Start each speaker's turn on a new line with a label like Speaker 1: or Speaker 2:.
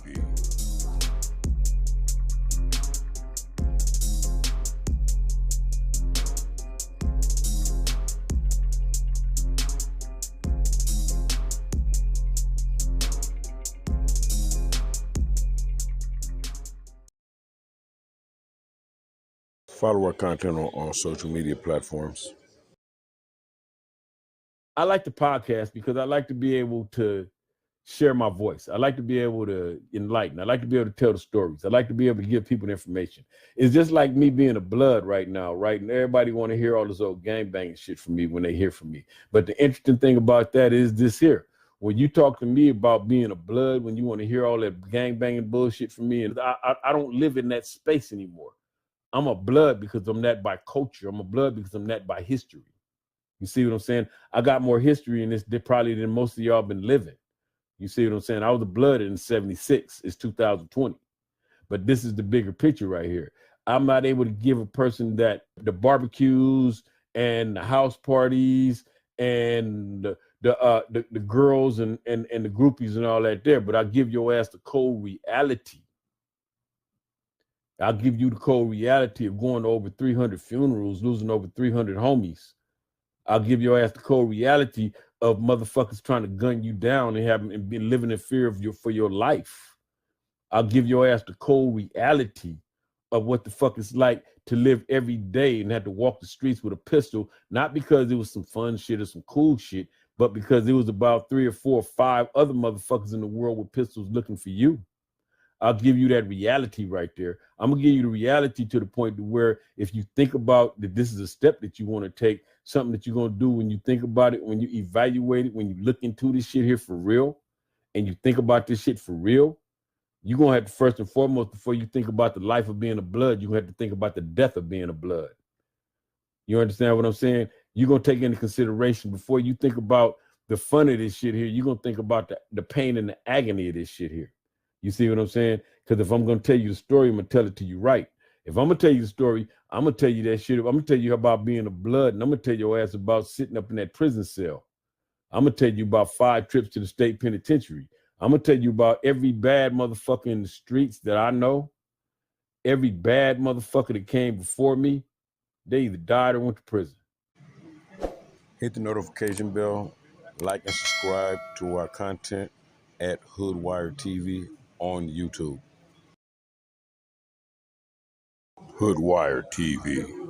Speaker 1: TV. Follow our content on social media platforms.
Speaker 2: I like the podcast because I like to be able to share my voice. I like to be able to enlighten. I like to be able to tell the stories. I like to be able to give people information. It's just like me being a blood right now, right? And everybody want to hear all this old gangbanging shit from me when they hear from me. But the interesting thing about that is this here. When you talk to me about being a blood, when you want to hear all that gangbanging bullshit from me, and I don't live in that space anymore. I'm a blood because I'm that by culture. I'm a blood because I'm that by history. You see what I'm saying? I got more history in this probably than most of y'all been living. You see what I'm saying? I was a blood in 76. It's 2020. But this is the bigger picture right here. I'm not able to give a person that the barbecues and the house parties and the girls and the groupies and all that there, but I give your ass the cold reality. I'll give you the cold reality of going to over 300 funerals, losing over 300 homies. I'll give your ass the cold reality of motherfuckers trying to gun you down and be living in fear of for your life. I'll give your ass the cold reality of what the fuck it's like to live every day and have to walk the streets with a pistol, not because it was some fun shit or some cool shit, but because it was about 3 or 4 or 5 other motherfuckers in the world with pistols looking for you. I'll give you that reality right there. I'm gonna give you the reality to the point to where if you think about that this is a step that you want to take, something that you're gonna do when you think about it, when you evaluate it, when you look into this shit here for real, and you think about this shit for real, you're gonna have to first and foremost, before you think about the life of being a blood, you're gonna have to think about the death of being a blood. You understand what I'm saying? You're gonna take into consideration before you think about the fun of this shit here, you're gonna think about the pain and the agony of this shit here. You see what I'm saying? Because if I'm going to tell you the story, I'm going to tell it to you right. If I'm going to tell you the story, I'm going to tell you that shit. I'm going to tell you about being a blood, and I'm going to tell your ass about sitting up in that prison cell. I'm going to tell you about 5 trips to the state penitentiary. I'm going to tell you about every bad motherfucker in the streets that I know. Every bad motherfucker that came before me, they either died or went to prison.
Speaker 1: Hit the notification bell, like and subscribe to our content at Hoodwire TV on YouTube. Hoodwire TV.